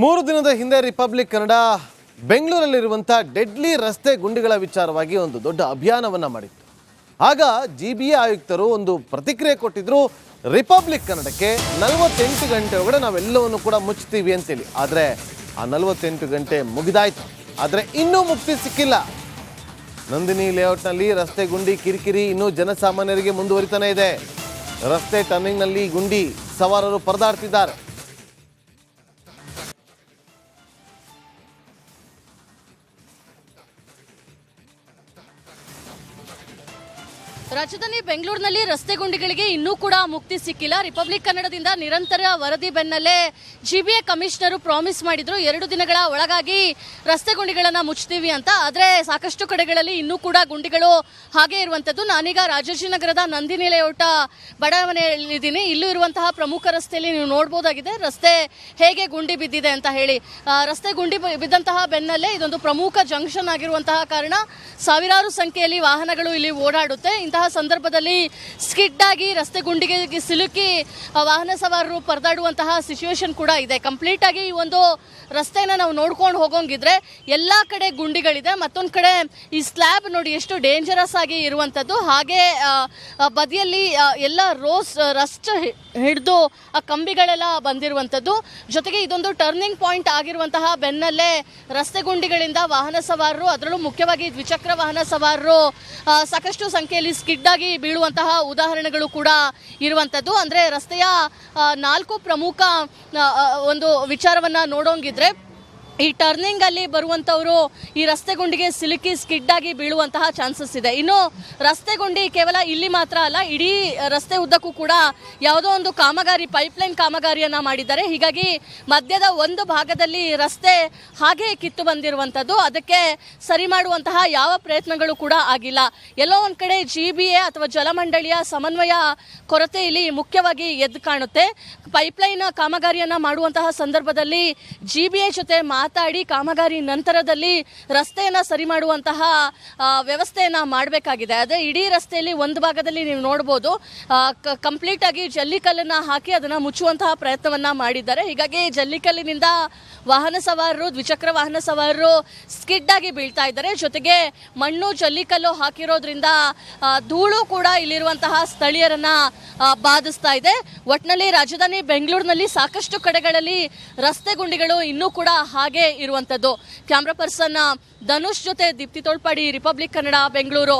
ಮೂರು ದಿನದ ಹಿಂದೆ ರಿಪಬ್ಲಿಕ್ ಕನ್ನಡ ಬೆಂಗಳೂರಲ್ಲಿರುವಂಥ ಡೆಡ್ಲಿ ರಸ್ತೆ ಗುಂಡಿಗಳ ವಿಚಾರವಾಗಿ ಒಂದು ದೊಡ್ಡ ಅಭಿಯಾನವನ್ನು ಮಾಡಿತ್ತು. ಆಗ GBA ಆಯುಕ್ತರು ಒಂದು ಪ್ರತಿಕ್ರಿಯೆ ಕೊಟ್ಟಿದ್ರು, ರಿಪಬ್ಲಿಕ್ ಕನ್ನಡಕ್ಕೆ 48 ಗಂಟೆ ಒಳಗಡೆ ನಾವೆಲ್ಲವನ್ನು ಕೂಡ ಮುಚ್ತೀವಿ ಅಂತೇಳಿ. ಆದರೆ ಆ 48 ಗಂಟೆ ಮುಗಿದಾಯ್ತು, ಆದರೆ ಇನ್ನೂ ಮುಕ್ತಿ ಸಿಕ್ಕಿಲ್ಲ. ನಂದಿನಿ ಲೇಔಟ್ನಲ್ಲಿ ರಸ್ತೆ ಗುಂಡಿ ಕಿರಿಕಿರಿ ಇನ್ನೂ ಜನಸಾಮಾನ್ಯರಿಗೆ ಮುಂದುವರಿತಾನೆ ಇದೆ. ರಸ್ತೆ ಟರ್ನಿಂಗ್ನಲ್ಲಿ ಗುಂಡಿ ಸವಾರರು ಪರದಾಡ್ತಿದ್ದಾರೆ. ರಾಜಧಾನಿ ಬೆಂಗಳೂರಿನಲ್ಲಿ ರಸ್ತೆ ಗುಂಡಿಗಳಿಗೆ ಇನ್ನೂ ಕೂಡ ಮುಕ್ತಿ ಸಿಕ್ಕಿಲ್ಲ. ರಿಪಬ್ಲಿಕ್ ಕನ್ನಡದಿಂದ ನಿರಂತರ ವರದಿ ಬೆನ್ನಲ್ಲೇ GBA ಕಮಿಷನರು ಪ್ರಾಮಿಸ್ ಮಾಡಿದ್ರು 2 ದಿನಗಳ ಒಳಗಾಗಿ ರಸ್ತೆ ಗುಂಡಿಗಳನ್ನು ಮುಚ್ತೀವಿ ಅಂತ. ಆದರೆ ಸಾಕಷ್ಟು ಕಡೆಗಳಲ್ಲಿ ಇನ್ನೂ ಕೂಡ ಗುಂಡಿಗಳು ಹಾಗೆ ಇರುವಂಥದ್ದು. ನಾನೀಗ ರಾಜಾಜಿನಗರದ ನಂದಿನಿ ಲೇಔಟ್ ಬಡಾವಣೆಯಲ್ಲಿದ್ದೀನಿ. ಇಲ್ಲೂ ಇರುವಂತಹ ಪ್ರಮುಖ ರಸ್ತೆಯಲ್ಲಿ ನೀವು ನೋಡ್ಬೋದಾಗಿದೆ ರಸ್ತೆ ಹೇಗೆ ಗುಂಡಿ ಬಿದ್ದಿದೆ ಅಂತ ಹೇಳಿ. ರಸ್ತೆ ಗುಂಡಿ ಬಿದ್ದಂತಹ ಬೆನ್ನಲ್ಲೇ ಇದೊಂದು ಪ್ರಮುಖ ಜಂಕ್ಷನ್ ಆಗಿರುವಂತಹ ಕಾರಣ ಸಾವಿರಾರು ಸಂಖ್ಯೆಯಲ್ಲಿ ವಾಹನಗಳು ಇಲ್ಲಿ ಓಡಾಡುತ್ತೆ. ಇಂತಹ ಸಂದರ್ಭದಲ್ಲಿ ಸ್ಕಿಡ್ ಆಗಿ ರಸ್ತೆ ಗುಂಡಿಗೆ ಸಿಲುಕಿ ವಾಹನ ಸವಾರರು ಪರದಾಡುವಂತಹ ಸಿಚುವೇಶನ್ ಕೂಡ ಇದೆ. ಕಂಪ್ಲೀಟ್ ಆಗಿ ಈ ಒಂದು ರಸ್ತೆನ ನಾವು ನೋಡ್ಕೊಂಡು ಹೋಗೋಂಗಿದ್ರೆ ಎಲ್ಲ ಕಡೆ ಗುಂಡಿಗಳಿದೆ. ಮತ್ತೊಂದು ಕಡೆ ಈ ಸ್ಲ್ಯಾಬ್ ನೋಡಿ ಎಷ್ಟು ಡೇಂಜರಸ್ ಆಗಿ ಇರುವಂಥದ್ದು. ಹಾಗೆ ಬದಿಯಲ್ಲಿ ಎಲ್ಲ ರಸ್ಟ್ ಹಿಡಿದು ಆ ಕಂಬಿಗಳೆಲ್ಲ ಬಂದಿರುವಂಥದ್ದು. ಜೊತೆಗೆ ಇದೊಂದು ಟರ್ನಿಂಗ್ ಪಾಯಿಂಟ್ ಆಗಿರುವಂತಹ ಬೆನ್ನಲ್ಲೇ ರಸ್ತೆ ಗುಂಡಿಗಳಿಂದ ವಾಹನ ಸವಾರರು, ಅದರಲ್ಲೂ ಮುಖ್ಯವಾಗಿ ದ್ವಿಚಕ್ರ ವಾಹನ ಸವಾರರು ಸಾಕಷ್ಟು ಸಂಖ್ಯೆಯಲ್ಲಿ ಸ್ಕಿಡ್ ಆಗಿ ಬೀಳುವಂತಹ ಉದಾಹರಣೆಗಳು ಕೂಡ ಇರುವಂಥದ್ದು. ಅಂದರೆ ರಸ್ತೆಯ 4 ಪ್ರಮುಖ ಒಂದು ವಿಚಾರವನ್ನ ನೋಡೋಂಗಿದ್ರೆ ಈ ಟರ್ನಿಂಗ್ ಅಲ್ಲಿ ಬರುವಂತವರು ಈ ರಸ್ತೆ ಗುಂಡಿಗೆ ಸಿಲುಕಿ ಸ್ಕಿಡ್ ಆಗಿ ಬೀಳುವಂತಹ ಚಾನ್ಸಸ್ ಇದೆ. ಇನ್ನು ರಸ್ತೆ ಗುಂಡಿ ಕೇವಲ ಇಲ್ಲಿ ಮಾತ್ರ ಅಲ್ಲ, ಇಡೀ ರಸ್ತೆ ಉದ್ದಕ್ಕೂ ಕೂಡ ಯಾವುದೋ ಒಂದು ಕಾಮಗಾರಿ ಪೈಪ್ಲೈನ್ ಕಾಮಗಾರಿಯನ್ನ ಮಾಡಿದ್ದಾರೆ. ಹೀಗಾಗಿ ಮಧ್ಯದ ಒಂದು ಭಾಗದಲ್ಲಿ ರಸ್ತೆ ಹಾಗೆ ಕಿತ್ತು ಬಂದಿರುವಂಥದ್ದು. ಅದಕ್ಕೆ ಸರಿ ಮಾಡುವಂತಹ ಯಾವ ಪ್ರಯತ್ನಗಳು ಕೂಡ ಆಗಿಲ್ಲ. ಎಲ್ಲೋ ಒಂದು ಕಡೆ GBA ಅಥವಾ ಜಲಮಂಡಳಿಯ ಸಮನ್ವಯ ಕೊರತೆ ಇಲ್ಲಿ ಮುಖ್ಯವಾಗಿ ಎದ್ದು ಕಾಣುತ್ತೆ. ಪೈಪ್ಲೈನ್ ಕಾಮಗಾರಿಯನ್ನ ಮಾಡುವಂತಹ ಸಂದರ್ಭದಲ್ಲಿ GBA ಜೊತೆ ಮಾತಾಡಿ ಕಾಮಗಾರಿ ನಂತರದಲ್ಲಿ ರಸ್ತೆಯನ್ನ ಸರಿ ಮಾಡುವಂತಹ ವ್ಯವಸ್ಥೆಯನ್ನ ಮಾಡಬೇಕಾಗಿದೆ. ಅದೇ ಇಡೀ ರಸ್ತೆಯಲ್ಲಿ ಒಂದು ಭಾಗದಲ್ಲಿ ನೀವು ನೋಡಬಹುದು ಕಂಪ್ಲೀಟ್ ಆಗಿ ಜಲ್ಲಿಕಲ್ಲನ್ನ ಹಾಕಿ ಅದನ್ನ ಮುಚ್ಚುವಂತಹ ಪ್ರಯತ್ನವನ್ನ ಮಾಡಿದ್ದಾರೆ. ಹೀಗಾಗಿ ಜಲ್ಲಿಕಲ್ಲಿನಿಂದ ವಾಹನ ಸವಾರರು, ದ್ವಿಚಕ್ರ ವಾಹನ ಸವಾರರು ಸ್ಕಿಡ್ ಆಗಿ ಬೀಳ್ತಾ ಇದ್ದಾರೆ. ಜೊತೆಗೆ ಮಣ್ಣು ಜಲ್ಲಿಕಲ್ಲು ಹಾಕಿರೋದ್ರಿಂದ ಧೂಳು ಕೂಡ ಇಲ್ಲಿರುವಂತಹ ಸ್ಥಳೀಯರನ್ನ ಬಾಧಿಸ್ತಾ ಇದೆ. ಒಟ್ಟಿನಲ್ಲಿ ರಾಜಧಾನಿ ಬೆಂಗಳೂರಿನಲ್ಲಿ ಸಾಕಷ್ಟು ಕಡೆಗಳಲ್ಲಿ ರಸ್ತೆ ಗುಂಡಿಗಳು ಇನ್ನೂ ಕೂಡ ಹಾಗೆ ಇರುವಂತದ್ದು. ಕ್ಯಾಮ್ರಾ ಪರ್ಸನ್ ಧನುಷ್ ಜೊತೆ ದೀಪ್ತಿ ತೋಳ್ಪಾಡಿ, ರಿಪಬ್ಲಿಕ್ ಕನ್ನಡ, ಬೆಂಗಳೂರು.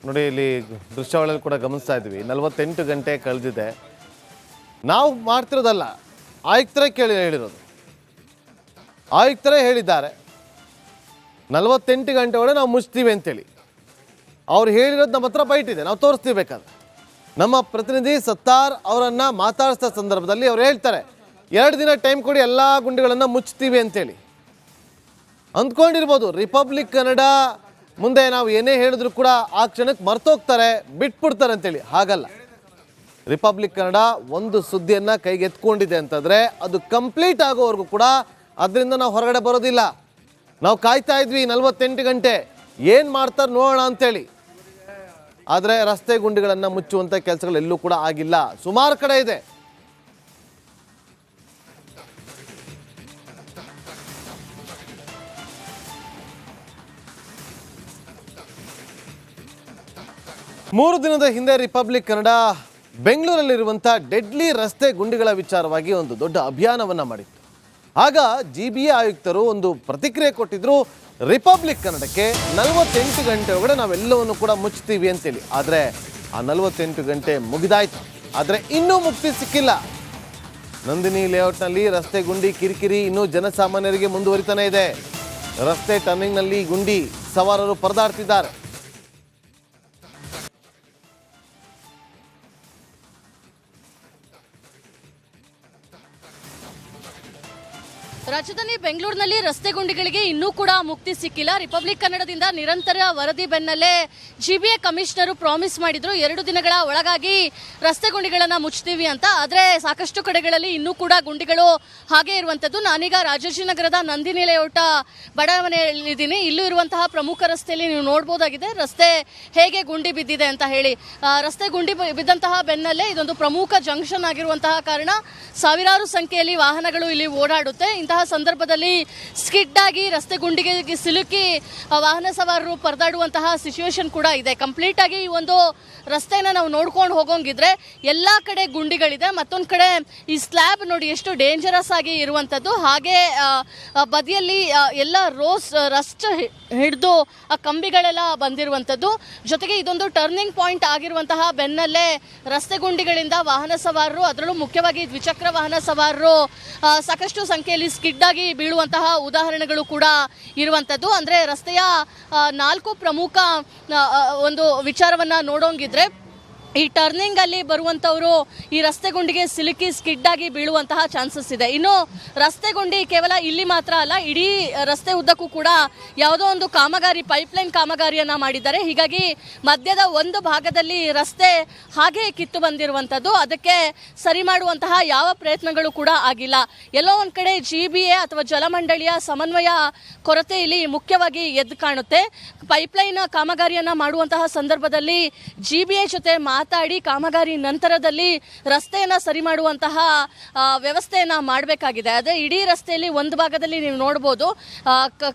ನೋಡಿ, ಇಲ್ಲಿ ದೃಶ್ಯಾವಳಿಯಲ್ಲಿ ಕೂಡ ಗಮನಿಸ್ತಾ ಇದ್ವಿ, 48 ಗಂಟೆ ಕಳೆದಿದೆ. ನಾವು ಮಾಡ್ತಿರೋದಲ್ಲ, ಆಯುಕ್ತರೇ ಹೇಳಿರೋದು. ಆಯುಕ್ತರೇ ಹೇಳಿದ್ದಾರೆ 48 ಗಂಟೆ ಒಳಗೆ ನಾವು ಮುಚ್ತೀವಿ ಅಂತೇಳಿ. ಅವ್ರು ಹೇಳಿರೋದು ನಮ್ಮ ಹತ್ರ ಬೈಟ್ ಇದೆ, ನಾವು ತೋರಿಸ್ತೀವಿ ಬೇಕಾದ್ರೆ. ನಮ್ಮ ಪ್ರತಿನಿಧಿ ಸತ್ತಾರ್ ಅವರನ್ನು ಮಾತಾಡಿಸಿದ ಸಂದರ್ಭದಲ್ಲಿ ಅವ್ರು ಹೇಳ್ತಾರೆ 2 ದಿನ ಟೈಮ್ ಕೊಡಿ, ಎಲ್ಲ ಗುಂಡಿಗಳನ್ನು ಮುಚ್ತೀವಿ ಅಂತೇಳಿ. ಅಂದ್ಕೊಂಡಿರ್ಬೋದು ರಿಪಬ್ಲಿಕ್ ಕನ್ನಡ ಮುಂದೆ ನಾವು ಏನೇ ಹೇಳಿದ್ರು ಕೂಡ ಆ ಕ್ಷಣಕ್ಕೆ ಮರ್ತೋಗ್ತಾರೆ, ಬಿಟ್ಬಿಡ್ತಾರೆ ಅಂತೇಳಿ. ಹಾಗಲ್ಲ, ರಿಪಬ್ಲಿಕ್ ಕನ್ನಡ ಒಂದು ಸುದ್ದಿಯನ್ನು ಕೈಗೆ ಎತ್ಕೊಂಡಿದೆ ಅಂತಂದರೆ ಅದು ಕಂಪ್ಲೀಟ್ ಆಗೋವರೆಗೂ ಕೂಡ ಅದರಿಂದ ನಾವು ಹೊರಗಡೆ ಬರೋದಿಲ್ಲ. ನಾವು ಕಾಯ್ತಾ ಇದ್ವಿ 48 ಗಂಟೆ ಏನು ಮಾಡ್ತಾರೆ ನೋಡೋಣ ಅಂತೇಳಿ. ಆದರೆ ರಸ್ತೆ ಗುಂಡಿಗಳನ್ನು ಮುಚ್ಚುವಂಥ ಕೆಲಸಗಳು ಎಲ್ಲೂ ಕೂಡ ಆಗಿಲ್ಲ. ಸುಮಾರು ಕಡೆ ಇದೆ. ಮೂರು ದಿನದ ಹಿಂದೆ ರಿಪಬ್ಲಿಕ್ ಕನ್ನಡ ಬೆಂಗಳೂರಲ್ಲಿರುವಂಥ ಡೆಡ್ಲಿ ರಸ್ತೆ ಗುಂಡಿಗಳ ವಿಚಾರವಾಗಿ ಒಂದು ದೊಡ್ಡ ಅಭಿಯಾನವನ್ನು ಮಾಡಿತ್ತು. ಆಗ GBA ಆಯುಕ್ತರು ಒಂದು ಪ್ರತಿಕ್ರಿಯೆ ಕೊಟ್ಟಿದ್ರು, ರಿಪಬ್ಲಿಕ್ ಕನ್ನಡಕ್ಕೆ 48 ಗಂಟೆ ಒಳಗಡೆ ನಾವೆಲ್ಲವನ್ನು ಕೂಡ ಮುಚ್ತೀವಿ ಅಂತೇಳಿ. ಆದರೆ ಆ 48 ಗಂಟೆ ಮುಗಿದಾಯ್ತು, ಆದರೆ ಇನ್ನೂ ಮುಕ್ತಿ ಸಿಕ್ಕಿಲ್ಲ. ನಂದಿನಿ ಲೇಔಟ್ನಲ್ಲಿ ರಸ್ತೆ ಗುಂಡಿ ಕಿರಿಕಿರಿ ಇನ್ನೂ ಜನಸಾಮಾನ್ಯರಿಗೆ ಮುಂದುವರಿತಾನೆ ಇದೆ. ರಸ್ತೆ ಟರ್ನಿಂಗ್ನಲ್ಲಿ ಗುಂಡಿ ಸವಾರರು ಪರದಾಡ್ತಿದ್ದಾರೆ. ರಾಜಧಾನಿ ಬೆಂಗಳೂರಿನಲ್ಲಿ ರಸ್ತೆ ಗುಂಡಿಗಳಿಗೆ ಇನ್ನೂ ಕೂಡ ಮುಕ್ತಿ ಸಿಕ್ಕಿಲ್ಲ. ರಿಪಬ್ಲಿಕ್ ಕನ್ನಡದಿಂದ ನಿರಂತರ ವರದಿ ಬೆನ್ನಲ್ಲೇ ಜಿಬಿಎ ಕಮಿಷನರು ಪ್ರಾಮಿಸ್ ಮಾಡಿದ್ರು 2 ದಿನಗಳ ಒಳಗಾಗಿ ರಸ್ತೆ ಗುಂಡಿಗಳನ್ನ ಮುಚ್ತೀವಿ ಅಂತ. ಆದ್ರೆ ಸಾಕಷ್ಟು ಕಡೆಗಳಲ್ಲಿ ಇನ್ನೂ ಕೂಡ ಗುಂಡಿಗಳು ಹಾಗೆ ಇರುವಂತದ್ದು. ನಾನೀಗ ರಾಜಾಜಿನಗರದ ನಂದಿನಿ ಲೇಔಟ್ ಬಡಾವಣೆಯಲ್ಲಿದ್ದೀನಿ. ಇಲ್ಲೂ ಇರುವಂತಹ ಪ್ರಮುಖ ರಸ್ತೆಯಲ್ಲಿ ನೀವು ನೋಡಬಹುದಾಗಿದೆ ರಸ್ತೆ ಹೇಗೆ ಗುಂಡಿ ಬಿದ್ದಿದೆ ಅಂತ ಹೇಳಿ. ರಸ್ತೆ ಗುಂಡಿ ಬಿದ್ದಂತಹ ಬೆನ್ನಲ್ಲೇ ಇದೊಂದು ಪ್ರಮುಖ ಜಂಕ್ಷನ್ ಆಗಿರುವಂತಹ ಕಾರಣ ಸಾವಿರಾರು ಸಂಖ್ಯೆಯಲ್ಲಿ ವಾಹನಗಳು ಇಲ್ಲಿ ಓಡಾಡುತ್ತೆ. ಇಂತಹ ಸಂದರ್ಭದಲ್ಲಿ ಸ್ಕಿಡ್ ಆಗಿ ರಸ್ತೆ ಗುಂಡಿಗೆ ಸಿಲುಕಿ ವಾಹನ ಸವಾರರು ಪರದಾಡುವಂತಹ ಸಿಚುವೇಶನ್ ಕೂಡ ಇದೆ. ಕಂಪ್ಲೀಟ್ ಆಗಿ ಈ ಒಂದು ರಸ್ತೆನ ನಾವು ನೋಡ್ಕೊಂಡು ಹೋಗೋಂಗಿದ್ರೆ ಎಲ್ಲಾ ಕಡೆ ಗುಂಡಿಗಳಿದೆ. ಮತ್ತೊಂದು ಕಡೆ ಈ ಸ್ಲ್ಯಾಬ್ ನೋಡಿ ಎಷ್ಟು ಡೇಂಜರಸ್ ಆಗಿ ಇರುವಂತದ್ದು. ಹಾಗೆ ಬದಿಯಲ್ಲಿ ಎಲ್ಲ ರಸ್ಟ್ ಹಿಡಿದು ಆ ಕಂಬಿಗಳೆಲ್ಲ ಬಂದಿರುವಂತದ್ದು. ಜೊತೆಗೆ ಇದೊಂದು ಟರ್ನಿಂಗ್ ಪಾಯಿಂಟ್ ಆಗಿರುವಂತಹ ಬೆನ್ನಲ್ಲೇ ರಸ್ತೆ ಗುಂಡಿಗಳಿಂದ ವಾಹನ ಸವಾರರು, ಅದರಲ್ಲೂ ಮುಖ್ಯವಾಗಿ ದ್ವಿಚಕ್ರ ವಾಹನ ಸವಾರರು ಸಾಕಷ್ಟು ಸಂಖ್ಯೆಯಲ್ಲಿ ಸ್ಕಿಡ್ ಆಗಿ ಬೀಳುವಂತಹ ಉದಾಹರಣೆಗಳು ಕೂಡ ಇರುವಂತದ್ದು. ಅಂದ್ರೆ ರಸ್ತೆಯ 4 ಪ್ರಮುಖ ಒಂದು ವಿಚಾರವನ್ನ ನೋಡೋಂಗಿದ್ರೆ ಈ ಟರ್ನಿಂಗ್ ಅಲ್ಲಿ ಬರುವಂತವರು ಈ ರಸ್ತೆ ಗುಂಡಿಗೆ ಸಿಲುಕಿ ಸ್ಕಿಡ್ ಆಗಿ ಬೀಳುವಂತಹ ಚಾನ್ಸಸ್ ಇದೆ. ಇನ್ನು ರಸ್ತೆ ಗುಂಡಿ ಕೇವಲ ಇಲ್ಲಿ ಮಾತ್ರ ಅಲ್ಲ, ಇಡೀ ರಸ್ತೆ ಉದ್ದಕ್ಕೂ ಕೂಡ ಯಾವುದೋ ಒಂದು ಕಾಮಗಾರಿ, ಪೈಪ್ಲೈನ್ ಕಾಮಗಾರಿಯನ್ನ ಮಾಡಿದ್ದಾರೆ. ಹೀಗಾಗಿ ಮಧ್ಯದ ಒಂದು ಭಾಗದಲ್ಲಿ ರಸ್ತೆ ಹಾಗೆ ಕಿತ್ತು ಬಂದಿರುವಂತದ್ದು. ಅದಕ್ಕೆ ಸರಿ ಮಾಡುವಂತಹ ಯಾವ ಪ್ರಯತ್ನಗಳು ಕೂಡ ಆಗಿಲ್ಲ. ಎಲ್ಲೋ ಒಂದ್ ಕಡೆ ಜಿಬಿಎ ಅಥವಾ ಜಲಮಂಡಳಿಯ ಸಮನ್ವಯ ಕೊರತೆ ಇಲ್ಲಿ ಮುಖ್ಯವಾಗಿ ಎದ್ದು ಕಾಣುತ್ತೆ. ಪೈಪ್ಲೈನ್ ಕಾಮಗಾರಿಯನ್ನ ಮಾಡುವಂತಹ ಸಂದರ್ಭದಲ್ಲಿ ಜಿಬಿಎ ಜೊತೆ ಮಾತಾಡಿ ಕಾಮಗಾರಿ ನಂತರದಲ್ಲಿ ರಸ್ತೆಯನ್ನ ಸರಿ ಮಾಡುವಂತಹ ವ್ಯವಸ್ಥೆಯನ್ನ ಮಾಡಬೇಕಾಗಿದೆ. ಅದೇ ಇಡೀ ರಸ್ತೆಯಲ್ಲಿ ಒಂದು ಭಾಗದಲ್ಲಿ ನೀವು ನೋಡಬಹುದು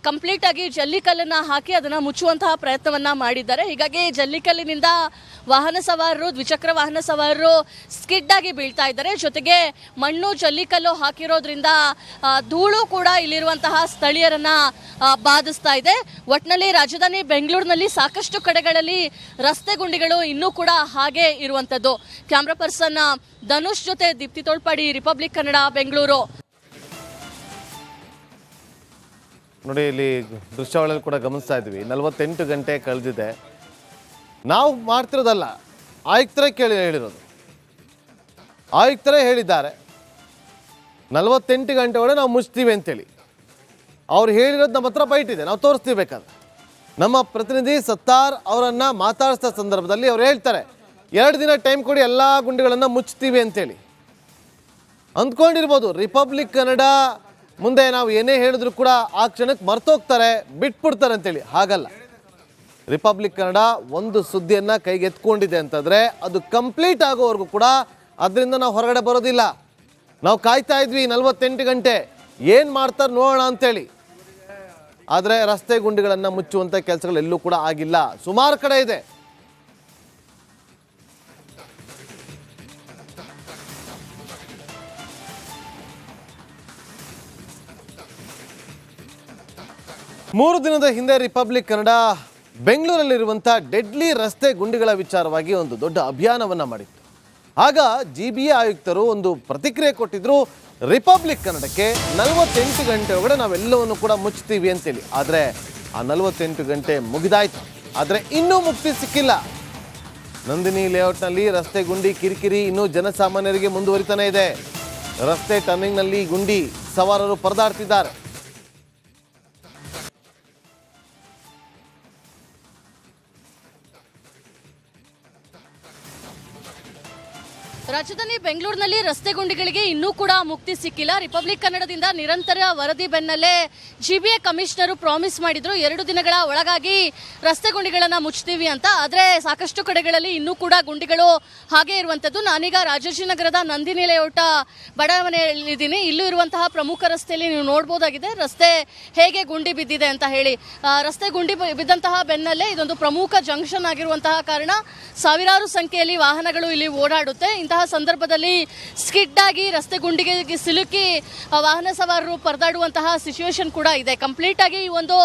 ಕಂಪ್ಲೀಟ್ ಆಗಿ ಜಲ್ಲಿಕಲ್ಲನ್ನ ಹಾಕಿ ಅದನ್ನ ಮುಚ್ಚುವಂತಹ ಪ್ರಯತ್ನವನ್ನ ಮಾಡಿದ್ದಾರೆ. ಹೀಗಾಗಿ ಜಲ್ಲಿಕಲ್ಲಿನಿಂದ ವಾಹನ ಸವಾರರು, ದ್ವಿಚಕ್ರ ವಾಹನ ಸವಾರರು ಸ್ಕಿಡ್ ಆಗಿ ಬೀಳ್ತಾ ಇದ್ದಾರೆ. ಜೊತೆಗೆ ಮಣ್ಣು ಜಲ್ಲಿಕಲ್ಲು ಹಾಕಿರೋದ್ರಿಂದ ಧೂಳು ಕೂಡ ಇಲ್ಲಿರುವಂತಹ ಸ್ಥಳೀಯರನ್ನ ಬಾಧಿಸ್ತಾ ಇದೆ. ಒಟ್ಟಿನಲ್ಲಿ ರಾಜಧಾನಿ ಬೆಂಗಳೂರಿನಲ್ಲಿ ಸಾಕಷ್ಟು ಕಡೆಗಳಲ್ಲಿ ರಸ್ತೆ ಗುಂಡಿಗಳು ಇನ್ನೂ ಕೂಡ ಹಾಗೆ ಇರುವಂತದ್ದು. ಕ್ಯಾಮ್ರಾ ಪರ್ಸನ್ ಧನುಷ್ ಜೊತೆ ದೀಪ್ತಿ ತೋಳ್ಪಾಡಿ, ರಿಪಬ್ಲಿಕ್ ಕನ್ನಡ, ಬೆಂಗಳೂರು. ನೋಡಿ, ಇಲ್ಲಿ ದೃಶ್ಯಾವಳಿಯಲ್ಲಿ ಕೂಡ ಗಮನಿಸ್ತಾ ಇದ್ವಿ, 48 ಗಂಟೆ ಕಳೆದಿದೆ. ನಾವು ಮಾಡ್ತಿರೋದಲ್ಲ, ಆಯುಕ್ತರೇ ಹೇಳಿರೋದು. ಆಯುಕ್ತರೇ ಹೇಳಿದ್ದಾರೆ 48 ಗಂಟೆ ಒಳಗೆ ನಾವು ಮುಚ್ತೀವಿ ಅಂತೇಳಿ. ಅವ್ರು ಹೇಳಿರೋದು ನಮ್ಮ ಹತ್ರ ಬೈಟ್ ಇದೆ, ನಾವು ತೋರಿಸ್ತೀವಿ ಬೇಕಾದ್ರೆ. ನಮ್ಮ ಪ್ರತಿನಿಧಿ ಸತ್ತಾರ್ ಅವರನ್ನ ಮಾತಾಡಿಸಿದ ಸಂದರ್ಭದಲ್ಲಿ ಅವ್ರು ಹೇಳ್ತಾರೆ 2 ದಿನ ಟೈಮ್ ಕೊಡಿ, ಎಲ್ಲ ಗುಂಡಿಗಳನ್ನು ಮುಚ್ತೀವಿ ಅಂತೇಳಿ. ಅಂದ್ಕೊಂಡಿರ್ಬೋದು ರಿಪಬ್ಲಿಕ್ ಕನ್ನಡ ಮುಂದೆ ನಾವು ಏನೇ ಹೇಳಿದ್ರು ಕೂಡ ಆ ಕ್ಷಣಕ್ಕೆ ಮರ್ತೋಗ್ತಾರೆ, ಬಿಟ್ಬಿಡ್ತಾರೆ ಅಂತೇಳಿ. ಹಾಗಲ್ಲ, ರಿಪಬ್ಲಿಕ್ ಕನ್ನಡ ಒಂದು ಸುದ್ದಿಯನ್ನು ಕೈಗೆತ್ಕೊಂಡಿದೆ ಅಂತಂದರೆ ಅದು ಕಂಪ್ಲೀಟ್ ಆಗೋವರೆಗೂ ಕೂಡ ಅದರಿಂದ ನಾವು ಹೊರಗಡೆ ಬರೋದಿಲ್ಲ. ನಾವು ಕಾಯ್ತಾ ಇದ್ವಿ 48 ಗಂಟೆ ಏನು ಮಾಡ್ತಾರೆ ನೋಡೋಣ ಅಂತೇಳಿ. ಆದರೆ ರಸ್ತೆ ಗುಂಡಿಗಳನ್ನು ಮುಚ್ಚುವಂಥ ಕೆಲಸಗಳು ಎಲ್ಲೂ ಕೂಡ ಆಗಿಲ್ಲ. ಸುಮಾರು ಕಡೆ ಇದೆ. ಮೂರು ದಿನದ ಹಿಂದೆ ರಿಪಬ್ಲಿಕ್ ಕನ್ನಡ ಬೆಂಗಳೂರಲ್ಲಿರುವಂಥ ಡೆಡ್ಲಿ ರಸ್ತೆ ಗುಂಡಿಗಳ ವಿಚಾರವಾಗಿ ಒಂದು ದೊಡ್ಡ ಅಭಿಯಾನವನ್ನು ಮಾಡಿತ್ತು. ಆಗ ಜಿಬಿಎ ಆಯುಕ್ತರು ಒಂದು ಪ್ರತಿಕ್ರಿಯೆ ಕೊಟ್ಟಿದ್ರು ರಿಪಬ್ಲಿಕ್ ಕನ್ನಡಕ್ಕೆ 48 ಗಂಟೆ ಒಳಗಡೆ ನಾವೆಲ್ಲವನ್ನು ಕೂಡ ಮುಚ್ತೀವಿ ಅಂತೇಳಿ. ಆದರೆ ಆ 48 ಗಂಟೆ ಮುಗಿದಾಯ್ತು, ಆದರೆ ಇನ್ನೂ ಮುಕ್ತಿ ಸಿಕ್ಕಿಲ್ಲ. ನಂದಿನಿ ಲೇಔಟ್ನಲ್ಲಿ ರಸ್ತೆ ಗುಂಡಿ ಕಿರಿಕಿರಿ ಇನ್ನೂ ಜನಸಾಮಾನ್ಯರಿಗೆ ಮುಂದುವರಿತಾನೆ ಇದೆ. ರಸ್ತೆ ಟರ್ನಿಂಗ್ನಲ್ಲಿ ಗುಂಡಿ ಸವಾರರು ಪರದಾಡ್ತಿದ್ದಾರೆ. ರಾಜಧಾನಿ ಬೆಂಗಳೂರಿನಲ್ಲಿ ರಸ್ತೆ ಗುಂಡಿಗಳಿಗೆ ಇನ್ನೂ ಕೂಡ ಮುಕ್ತಿ ಸಿಕ್ಕಿಲ್ಲ. ರಿಪಬ್ಲಿಕ್ ಕನ್ನಡದಿಂದ ನಿರಂತರ ವರದಿ ಬೆನ್ನಲ್ಲೇ ಜಿಬಿಎ ಕಮಿಷನರು ಪ್ರಾಮಿಸ್ ಮಾಡಿದ್ರು 2 ದಿನಗಳ ಒಳಗಾಗಿ ರಸ್ತೆ ಗುಂಡಿಗಳನ್ನ ಮುಚ್ತೀವಿ ಅಂತ. ಆದ್ರೆ ಸಾಕಷ್ಟು ಕಡೆಗಳಲ್ಲಿ ಇನ್ನೂ ಕೂಡ ಗುಂಡಿಗಳು ಹಾಗೆ ಇರುವಂತದ್ದು. ನಾನೀಗ ರಾಜಾಜಿನಗರದ ನಂದಿನಿ ಲೇಔಟ್ ಬಡಾವಣೆಯಲ್ಲಿದ್ದೀನಿ. ಇಲ್ಲೂ ಇರುವಂತಹ ಪ್ರಮುಖ ರಸ್ತೆಯಲ್ಲಿ ನೀವು ನೋಡಬಹುದಾಗಿದೆ ರಸ್ತೆ ಹೇಗೆ ಗುಂಡಿ ಬಿದ್ದಿದೆ ಅಂತ ಹೇಳಿ. ರಸ್ತೆ ಗುಂಡಿ ಬಿದ್ದಂತಹ ಬೆನ್ನಲ್ಲೇ ಇದೊಂದು ಪ್ರಮುಖ ಜಂಕ್ಷನ್ ಆಗಿರುವಂತಹ ಕಾರಣ ಸಾವಿರಾರು ಸಂಖ್ಯೆಯಲ್ಲಿ ವಾಹನಗಳು ಇಲ್ಲಿ ಓಡಾಡುತ್ತೆ. ಇಂತಹ ಸಂದರ್ಭದಲ್ಲಿ ಸ್ಕಿಡ್ ಆಗಿ ರಸ್ತೆ ಗುಂಡಿಗೆ ಸಿಲುಕಿ ವಾಹನ ಸವಾರರು ಪರದಾಡುವಂತಹ ಸಿಚುವೇಶನ್ ಕೂಡ ಇದೆ. ಕಂಪ್ಲೀಟ್ ಆಗಿ ಈ ಒಂದು